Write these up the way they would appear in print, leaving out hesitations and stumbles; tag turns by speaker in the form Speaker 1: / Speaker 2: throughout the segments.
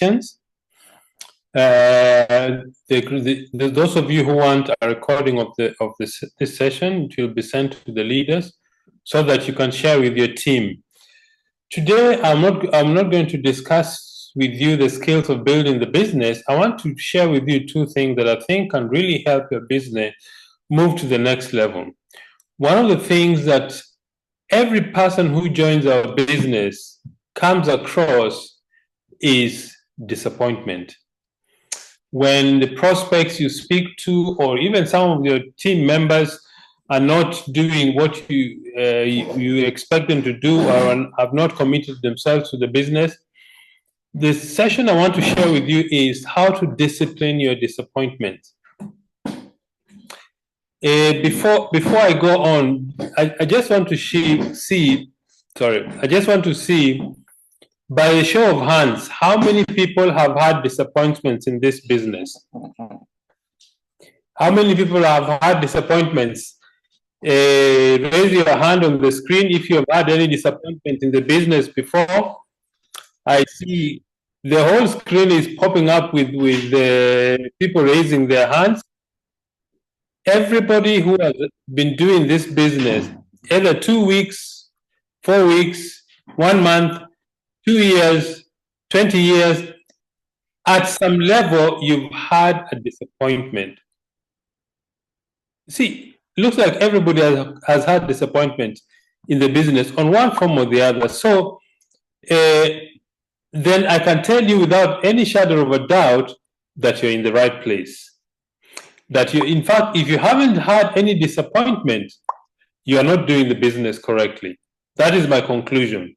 Speaker 1: questions. Those of you who want a recording of this session, it will be sent to the leaders so that you can share with your team. Today, I'm not going to discuss with you the skills of building the business. I want to share with you two things that I think can really help your business move to the next level. One of the things that every person who joins our business comes across is disappointment. When the prospects you speak to, or even some of your team members, are not doing what you expect them to do, or have not committed themselves to the business, the session I want to share with you is how to discipline your disappointment. Before I go on, I just want to see, by a show of hands, how many people have had disappointments in this business? How many people have had disappointments? Raise your hand on the screen if you have had any disappointment in the business before. I see the whole screen is popping up with people raising their hands. Everybody who has been doing this business, either 2 weeks, 4 weeks, 1 month, 2 years, 20 years, at some level, you've had a disappointment. See, looks like everybody has had disappointment in the business on one form or the other. So then I can tell you without any shadow of a doubt that you're in the right place. That you, in fact, if you haven't had any disappointment, you are not doing the business correctly. That is my conclusion.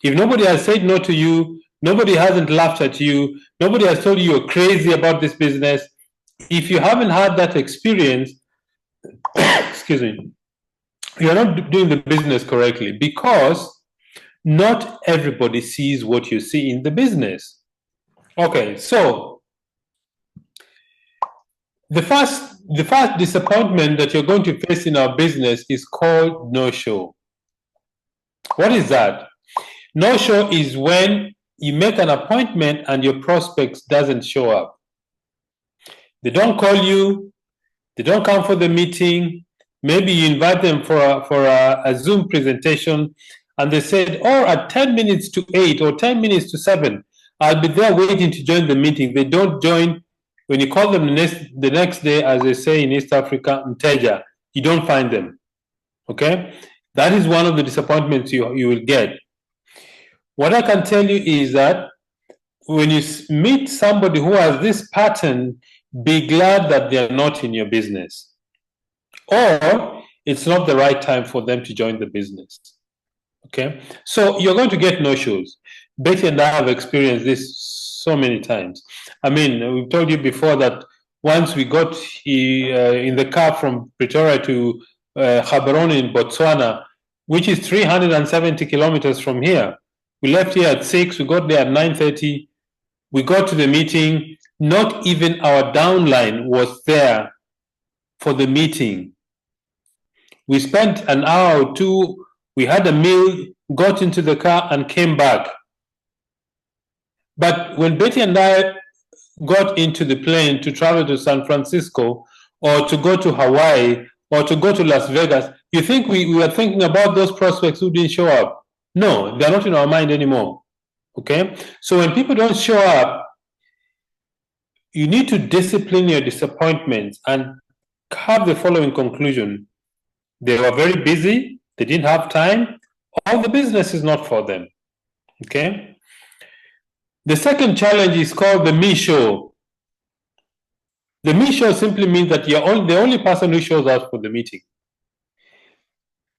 Speaker 1: If nobody has said no to you, nobody hasn't laughed at you, nobody has told you you're crazy about this business, if you haven't had that experience, excuse me, you're not doing the business correctly, because not everybody sees what you see in the business. Okay, so the first disappointment that you're going to face in our business is called no-show. What is that? No-show is when you make an appointment and your prospects doesn't show up. They don't call you, they don't come for the meeting. Maybe you invite them for a Zoom presentation, and they said, oh, at 10 minutes to 8 or 10 minutes to 7, I'll be there waiting to join the meeting. They don't join. When you call them the next day, as they say in East Africa, mteja, you don't find them. Okay? That is one of the disappointments you will get. What I can tell you is that when you meet somebody who has this pattern, be glad that they are not in your business, or it's not the right time for them to join the business. Okay, so you're going to get no-shows. Betty and I have experienced this so many times. I mean, we've told you before that once we got in the car from Pretoria to Gaborone in Botswana, which is 370 kilometers from here. We left here at 6, we got there at 9:30. We got to the meeting. Not even our downline was there for the meeting. We spent an hour or two, we had a meal, got into the car and came back. But when Betty and I got into the plane to travel to San Francisco, or to go to Hawaii, or to go to Las Vegas, you think we were thinking about those prospects who didn't show up? No, they're not in our mind anymore. Okay? So when people don't show up, you need to discipline your disappointments and have the following conclusion. They were very busy, they didn't have time, or the business is not for them. Okay? The second challenge is called the me show. The me show simply means that you're the only person who shows up for the meeting.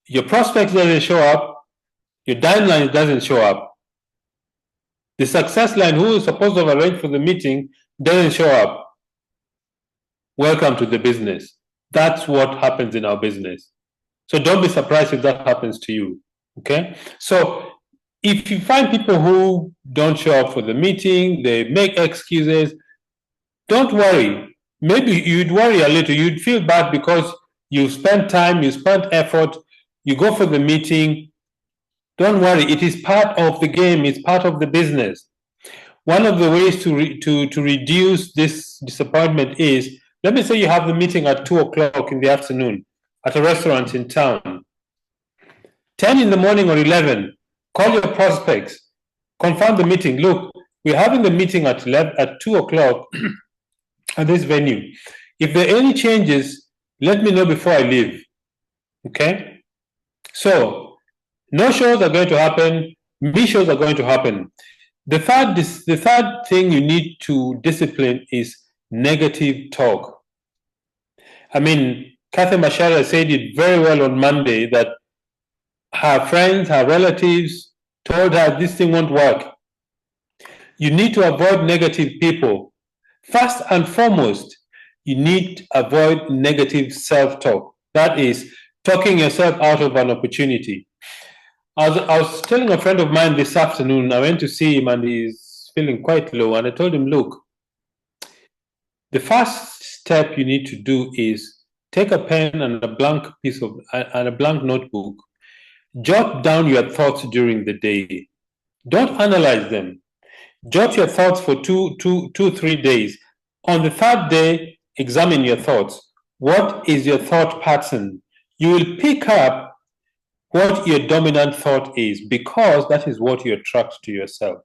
Speaker 1: Your prospect doesn't show up, your downline doesn't show up. The success line, who is supposed to have arranged for the meeting, doesn't show up. Welcome to the business. That's what happens in our business. So don't be surprised if that happens to you. Okay? So if you find people who don't show up for the meeting, they make excuses, don't worry. Maybe you'd worry a little. You'd feel bad because you spent time, you spent effort, you go for the meeting. Don't worry. It is part of the game. It's part of the business. one of the ways to reduce this disappointment is, let me say you have the meeting at 2 o'clock in the afternoon at a restaurant in town. 10 in the morning or 11, call your prospects, confirm the meeting. Look, we're having the meeting at 2 o'clock at this venue. If there are any changes, let me know before I leave. Okay? So, no shows are going to happen, me shows are going to happen. The third thing you need to discipline is negative talk. I mean, Kathy Mashara said it very well on Monday that her friends, her relatives told her this thing won't work. You need to avoid negative people. First and foremost, you need to avoid negative self-talk. That is, talking yourself out of an opportunity. I was telling a friend of mine this afternoon, I went to see him and he's feeling quite low, and I told him, look, the first step you need to do is take a pen and a blank notebook, jot down your thoughts during the day. Don't analyze them. Jot your thoughts for 3 days. On the third day, examine your thoughts. What is your thought pattern? You will pick up what your dominant thought is, because that is what you attract to yourself.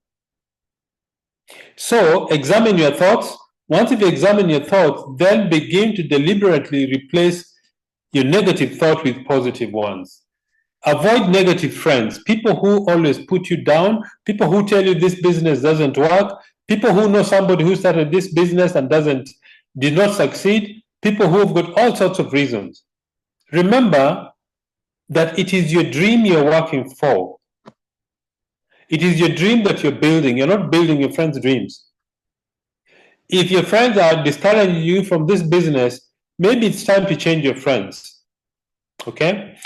Speaker 1: So examine your thoughts. Once you've examined your thoughts, then begin to deliberately replace your negative thought with positive ones. Avoid negative friends, people who always put you down, people who tell you this business doesn't work, people who know somebody who started this business and did not succeed, people who have got all sorts of reasons. Remember that it is your dream you're working for. It is your dream that you're building. You're not building your friends' dreams. If your friends are discouraging you from this business, maybe it's time to change your friends. Okay?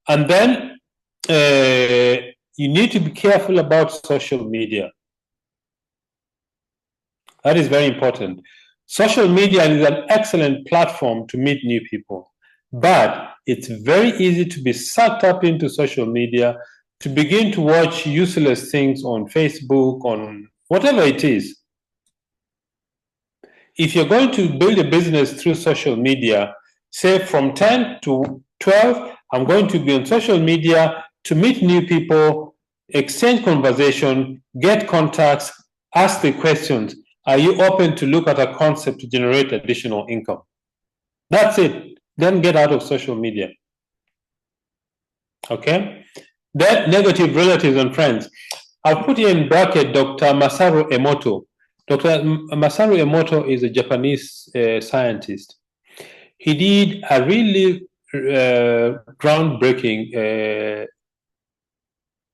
Speaker 1: And then you need to be careful about social media. That is very important. Social media is an excellent platform to meet new people, but it's very easy to be sucked up into social media, to begin to watch useless things on Facebook, on whatever it is. If you're going to build a business through social media, say from 10 to 12, I'm going to be on social media to meet new people, exchange conversation, get contacts, ask the questions. Are you open to look at a concept to generate additional income? That's it. Then get out of social media. Okay? Then negative relatives and friends. I'll put here in bracket Dr. Masaru Emoto. Dr. Masaru Emoto is a Japanese scientist. He did a really groundbreaking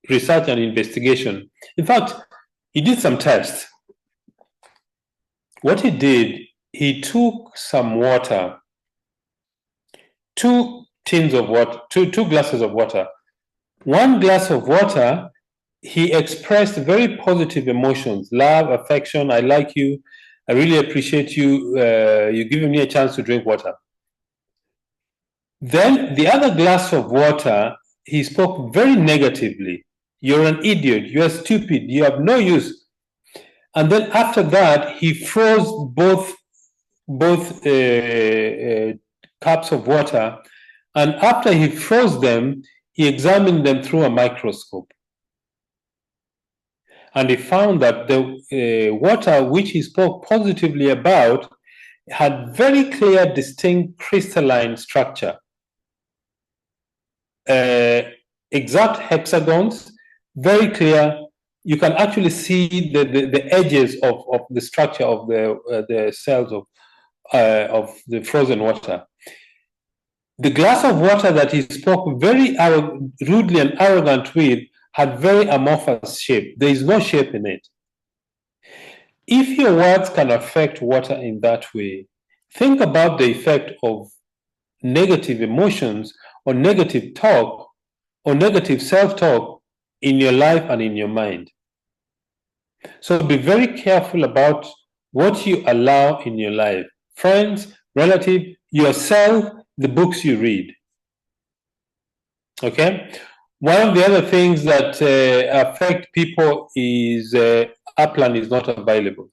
Speaker 1: research and investigation. In fact, he did some tests. What he did, he took some water, two glasses of water. One glass of water, he expressed very positive emotions, love, affection, I like you, I really appreciate you, you're giving me a chance to drink water. Then the other glass of water, he spoke very negatively. You're an idiot, you're stupid, you have no use. And then after that, he froze both cups of water. And after he froze them, he examined them through a microscope. And he found that the water which he spoke positively about had very clear, distinct crystalline structure. Exact hexagons, very clear. You can actually see the edges of the structure of the cells of the frozen water. The glass of water that he spoke very rudely and arrogant with had very amorphous shape. There is no shape in it. If your words can affect water in that way, think about the effect of negative emotions or negative talk or negative self-talk in your life and in your mind. So be very careful about what you allow in your life. Friends, relatives, yourself, the books you read. Okay? One of the other things that affect people is upline is not available.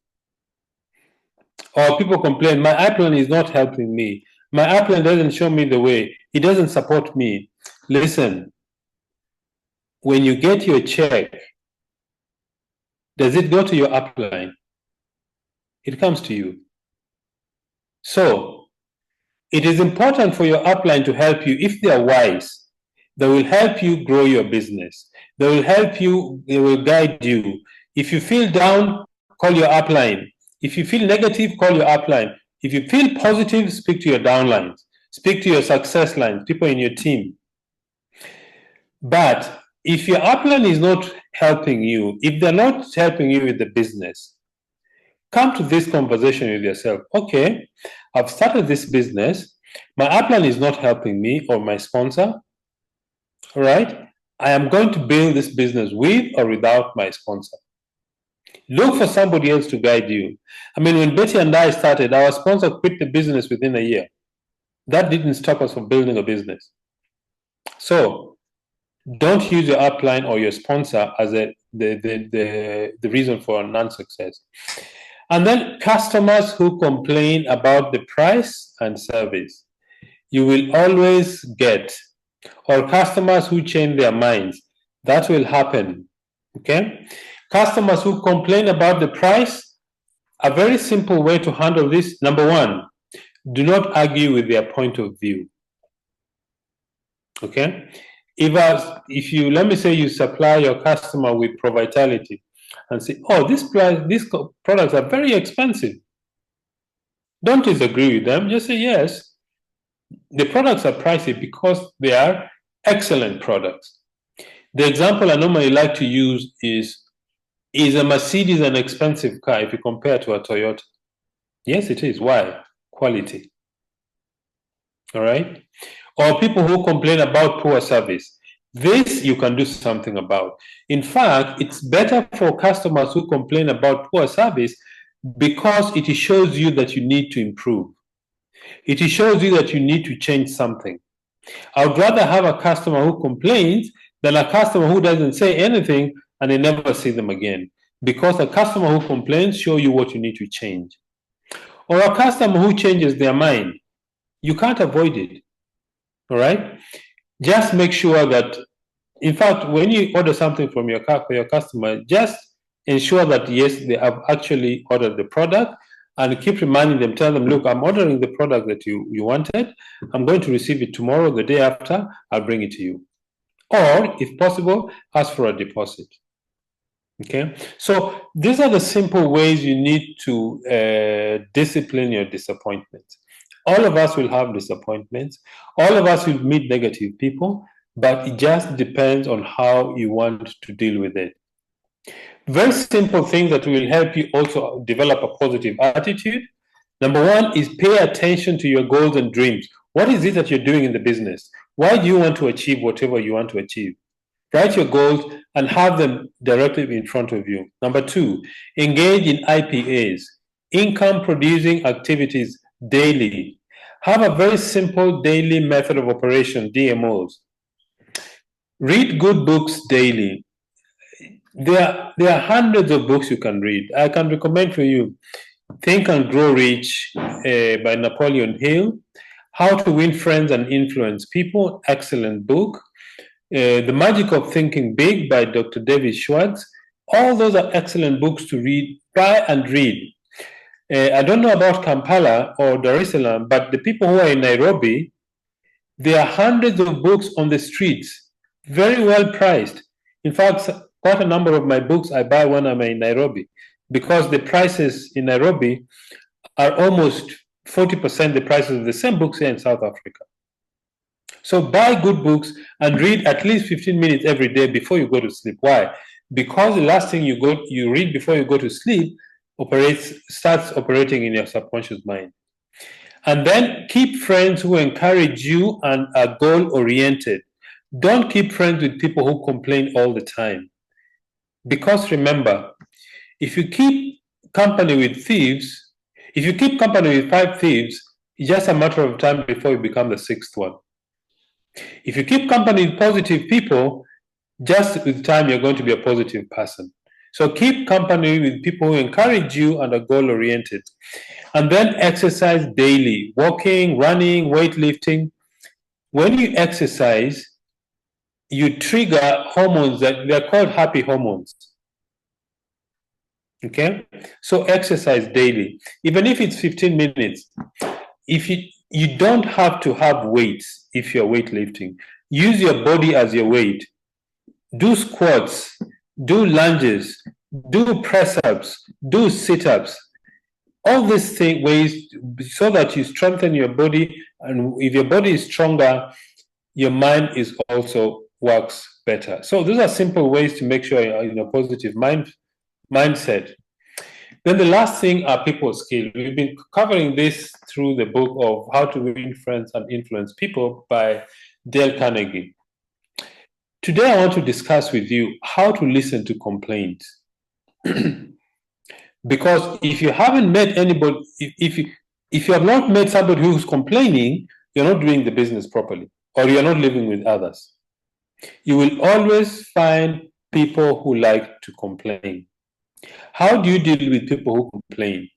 Speaker 1: Or people complain, my upline is not helping me. My upline doesn't show me the way. It doesn't support me. Listen, when you get your check, does it go to your upline? It comes to you. So it is important for your upline to help you. If they are wise, they will help you grow your business. They will help you, they will guide you. If you feel down, call your upline. If you feel negative, call your upline. If you feel positive, speak to your downlines. Speak to your success lines, people in your team. But if your upline is not helping you, if they're not helping you with the business, come to this conversation with yourself. Okay, I've started this business. My upline is not helping me or my sponsor. All right, I am going to build this business with or without my sponsor. Look for somebody else to guide you. I mean, when Betty and I started, our sponsor quit the business within a year. That didn't stop us from building a business. So don't use your upline or your sponsor as the reason for non-success. And then customers who complain about the price and service, you will always get, or customers who change their minds, that will happen, okay? Customers who complain about the price, a very simple way to handle this, number one, do not argue with their point of view, okay? If you, let me say you supply your customer with ProVitality and say, oh, these products are very expensive. Don't disagree with them, just say, yes, the products are pricey because they are excellent products. The example I normally like to use is a Mercedes an expensive car if you compare to a Toyota? Yes, it is. Why? Quality. All right? Or people who complain about poor service. This you can do something about. In fact, it's better for customers who complain about poor service because it shows you that you need to improve. It shows you that you need to change something. I would rather have a customer who complains than a customer who doesn't say anything and you never see them again. Because a customer who complains shows you what you need to change. Or a customer who changes their mind. You can't avoid it. All right? Just make sure that, in fact, when you order something from your customer, just ensure that, yes, they have actually ordered the product, and keep reminding them, tell them, look, I'm ordering the product that you wanted. I'm going to receive it tomorrow, the day after, I'll bring it to you. Or, if possible, ask for a deposit. Okay? So these are the simple ways you need to discipline your disappointments. All of us will have disappointments. All of us will meet negative people, but it just depends on how you want to deal with it. Very simple things that will help you also develop a positive attitude. Number one is pay attention to your goals and dreams. What is it that you're doing in the business? Why do you want to achieve whatever you want to achieve? Write your goals and have them directly in front of you. Number two, engage in IPAs, income producing activities daily. Have a very simple daily method of operation, DMOs. Read good books daily. There are hundreds of books you can read. I can recommend for you Think and Grow Rich by Napoleon Hill, How to Win Friends and Influence People, excellent book. The Magic of Thinking Big by Dr. David Schwartz. All those are excellent books to read. Buy and read. I don't know about Kampala or Dar es Salaam, but the people who are in Nairobi, there are hundreds of books on the streets, very well priced. In fact, quite a number of my books I buy when I'm in Nairobi because the prices in Nairobi are almost 40% the prices of the same books here in South Africa. So buy good books and read at least 15 minutes every day before you go to sleep. Why? Because the last thing you read before you go to sleep starts operating in your subconscious mind. And then keep friends who encourage you and are goal-oriented. Don't keep friends with people who complain all the time. Because remember, if you keep company with thieves, if you keep company with 5 thieves, it's just a matter of time before you become the 6th one. If you keep company with positive people, just with time, you're going to be a positive person. So keep company with people who encourage you and are goal-oriented. And then exercise daily, walking, running, weightlifting. When you exercise, you trigger hormones that they're called happy hormones. Okay? So exercise daily, even if it's 15 minutes. If you don't have to have weights if you're weightlifting. Use your body as your weight. Do squats, do lunges, do press-ups, do sit-ups. All these ways so that you strengthen your body, and if your body is stronger, your mind is also works better. So those are simple ways to make sure you're in a positive mindset. Then the last thing are people skills. We've been covering this through the book of How to Win Friends and Influence People by Dale Carnegie. Today I want to discuss with you how to listen to complaints. Because if you haven't met anybody, if you have not met somebody who's complaining, you're not doing the business properly, or you're not living with others. You will always find people who like to complain. How do you deal with people who complain?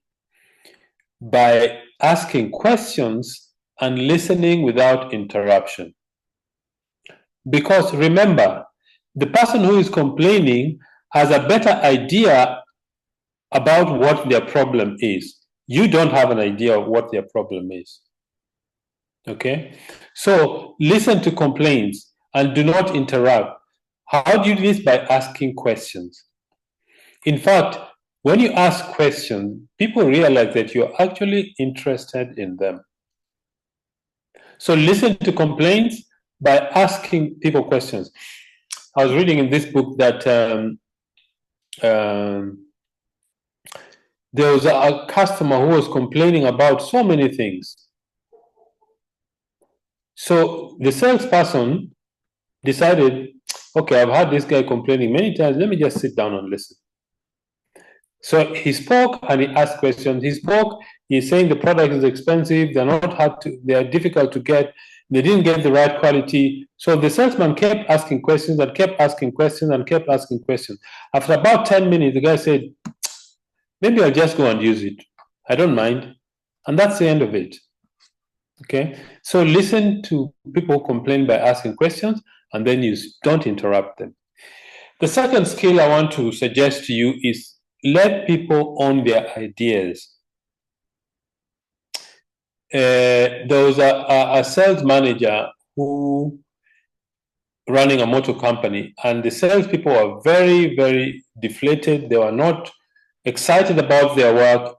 Speaker 1: By asking questions and listening without interruption. Because remember, the person who is complaining has a better idea about what their problem is. You don't have an idea of what their problem is. Okay? So listen to complaints and do not interrupt. How do you do this? By asking questions. In fact, when you ask questions, people realize that you're actually interested in them. So listen to complaints by asking people questions. I was reading in this book that there was a customer who was complaining about so many things. So the salesperson decided, okay, I've had this guy complaining many times. Let me just sit down and listen. So he spoke and he asked questions. He spoke. He's saying the product is expensive. They are difficult to get. They didn't get the right quality. So the salesman kept asking questions and kept asking questions and kept asking questions. After about 10 minutes, the guy said, maybe I'll just go and use it. I don't mind. And that's the end of it. Okay? So listen to people who complain by asking questions, and then you don't interrupt them. The second skill I want to suggest to you is let people own their ideas. There was a sales manager who running a motor company, and the salespeople were very, very deflated. They were not excited about their work,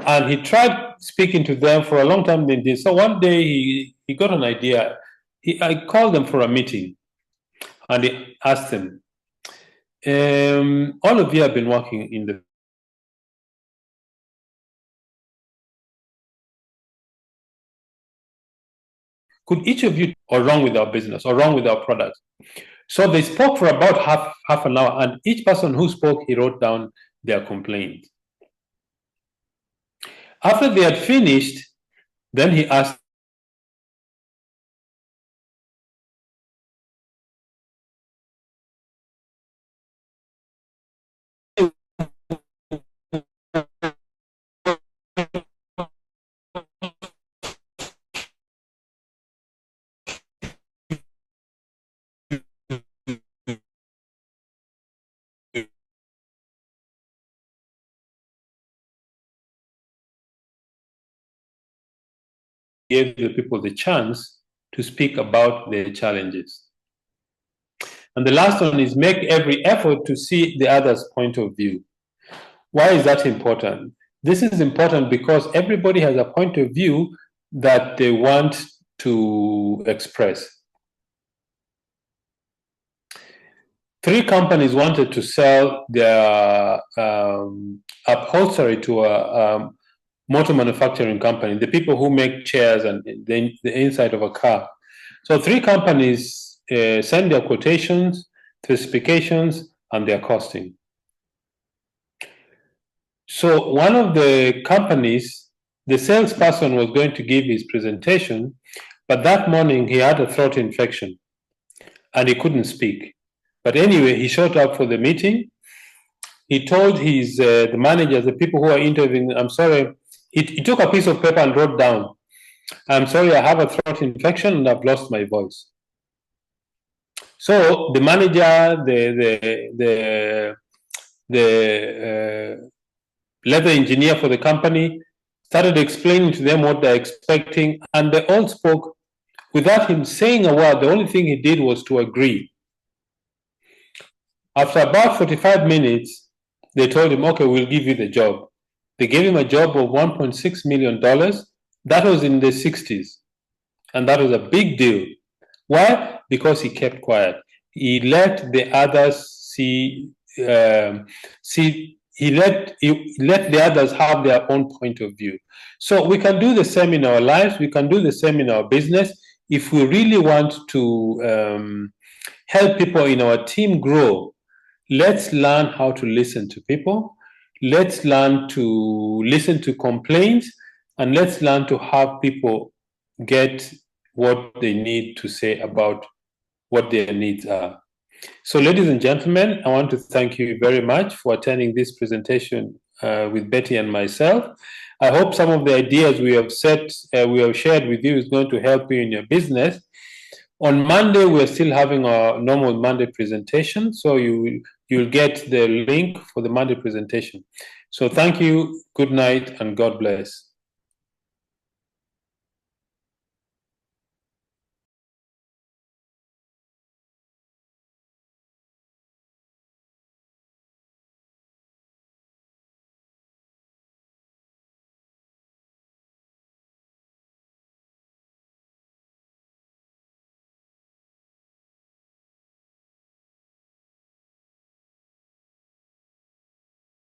Speaker 1: and he tried speaking to them for a long time. They did. So one day he got an idea. I called them for a meeting, and he asked them, all of you have been working in the could each of you or wrong with our business or wrong with our products? So they spoke for about half an hour, and each person who spoke, he wrote down their complaint. After they had finished, then he asked gave the people the chance to speak about their challenges. And the last one is make every effort to see the other's point of view. Why is that important? This is important because everybody has a point of view that they want to express. 3 companies wanted to sell their upholstery to a motor manufacturing company, the people who make chairs and the inside of a car. So 3 companies send their quotations, specifications, and their costing. So one of the companies, the salesperson was going to give his presentation, but that morning he had a throat infection and he couldn't speak. But anyway, he showed up for the meeting, he told his the managers, the people who are interviewing, I'm sorry, he took a piece of paper and wrote down, I'm sorry, I have a throat infection and I've lost my voice. So the manager, the leather engineer for the company started explaining to them what they're expecting, and they all spoke without him saying a word. The only thing he did was to agree. After about 45 minutes, they told him, okay, we'll give you the job. They gave him a job of $1.6 million. That was in the 60s. And that was a big deal. Why? Because he kept quiet. He let the others he let the others have their own point of view. So we can do the same in our lives. We can do the same in our business. If we really want to help people in our team grow, let's learn how to listen to people. Let's learn to listen to complaints, and let's learn to have people get what they need to say about what their needs are. So, ladies and gentlemen, I want to thank you very much for attending this presentation with Betty and myself. I hope some of the ideas we have shared with you is going to help you in your business. On Monday, we're still having our normal Monday presentation, so you'll get the link for the Monday presentation. So thank you, good night, and God bless.